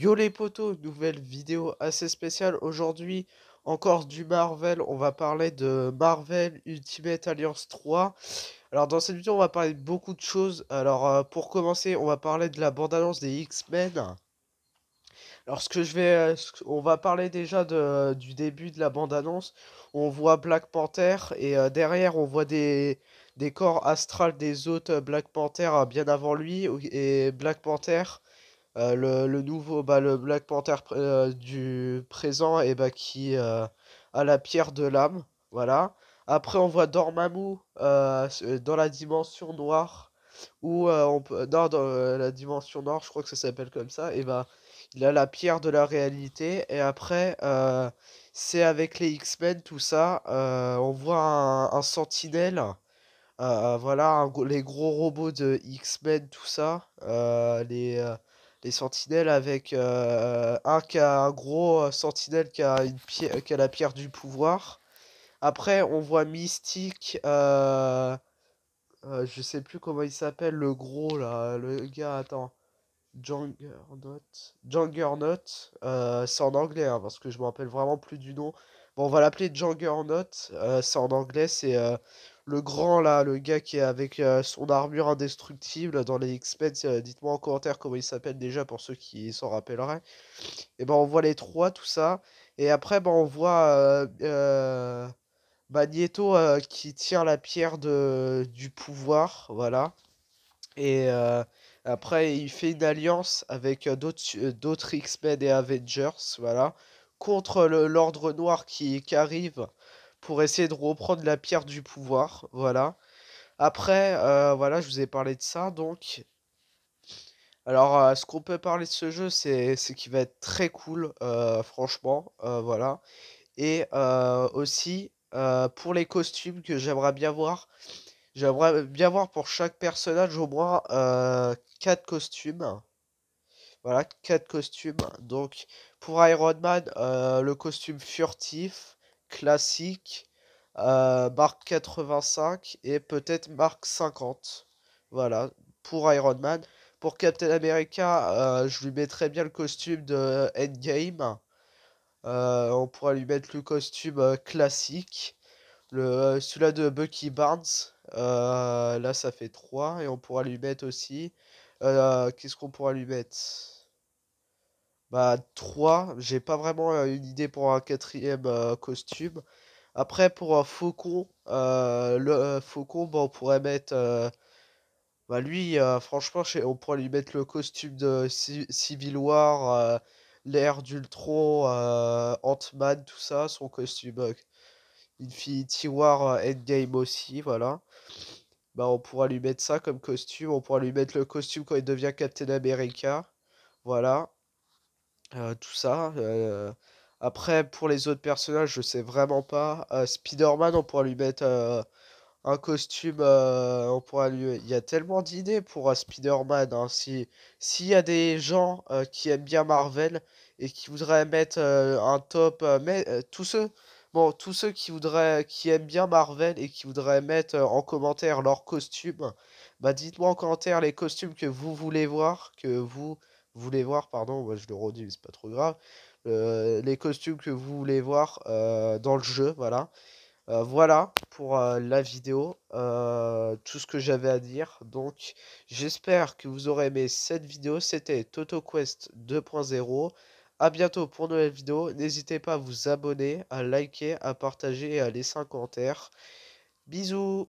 Yo les potos, nouvelle vidéo assez spéciale aujourd'hui, encore du Marvel, on va parler de Marvel Ultimate Alliance 3. Alors dans cette vidéo on va parler de beaucoup de choses, alors pour commencer on va parler de la bande-annonce des X-Men. Alors on va parler déjà du début de la bande-annonce, on voit Black Panther et derrière on voit des corps astrales des autres Black Panther bien avant lui, et Black Panther. Le nouveau, le Black Panther du présent, et bah, qui a la pierre de l'âme. Voilà. Après, on voit Dormammu dans la dimension noire. Non, dans la dimension noire, je crois que ça s'appelle comme ça. Et bah, il a la pierre de la réalité. Et après, c'est avec les X-Men, tout ça. On voit un sentinelle. Voilà, les gros robots de X-Men, tout ça. Les sentinelles avec un qui a un gros sentinelle qui a la pierre du pouvoir. Après, on voit Mystique. Je sais plus comment il s'appelle, le gros là. Le gars, attends. Juggernaut. Juggernaut. C'est en anglais, hein, parce que je me rappelle vraiment plus du nom. Bon, on va l'appeler Juggernaut. C'est en anglais, c'est le grand là, le gars qui est avec son armure indestructible dans les X-Men. Dites-moi en commentaire comment il s'appelle déjà pour ceux qui s'en rappelleraient. Et ben on voit les trois, tout ça. Et après, ben on voit Magneto qui tient la pierre du pouvoir. Voilà. Et après, il fait une alliance avec d'autres X-Men et Avengers, voilà, contre l'Ordre Noir qui arrive pour essayer de reprendre la pierre du pouvoir, voilà. Après, voilà, je vous ai parlé de ça, donc. Alors, ce qu'on peut parler de ce jeu, c'est qu'il va être très cool, franchement, voilà. Et aussi, pour les costumes que j'aimerais bien voir pour chaque personnage au moins 4 costumes. Voilà, 4 costumes. Donc, pour Iron Man, le costume furtif, classique, marque 85 et peut-être marque 50. Voilà, pour Iron Man. Pour Captain America, je lui mettrais bien le costume de Endgame. On pourra lui mettre le costume classique. Celui-là de Bucky Barnes, là ça fait 3 et on pourra lui mettre aussi. Qu'est-ce qu'on pourra lui mettre? Bah 3, j'ai pas vraiment une idée pour un quatrième costume. Après pour un Faucon, le Faucon, bah, on pourrait mettre. Bah lui, franchement, on pourrait lui mettre le costume de Civil War, l'ère d'Ultron, Ant-Man, tout ça, son costume Infinity War Endgame aussi, voilà. Bah, on pourra lui mettre ça comme costume. On pourra lui mettre le costume quand il devient Captain America. Voilà. Tout ça. Après, pour les autres personnages, je sais vraiment pas. Spider-Man, on pourra lui mettre un costume. Il y a tellement d'idées pour Spider-Man, hein. S'il y a des gens qui aiment bien Marvel et qui voudraient mettre un top, tous ceux qui aiment bien Marvel et qui voudraient mettre en commentaire leurs costumes, bah dites-moi en commentaire les costumes que vous voulez voir, pardon, moi je le redis, mais c'est pas trop grave. Les costumes que vous voulez voir dans le jeu, voilà. Voilà pour la vidéo, tout ce que j'avais à dire. Donc, j'espère que vous aurez aimé cette vidéo. C'était TotoQuest 2.0. À bientôt pour une nouvelle vidéo. N'hésitez pas à vous abonner, à liker, à partager et à laisser un commentaire. Bisous!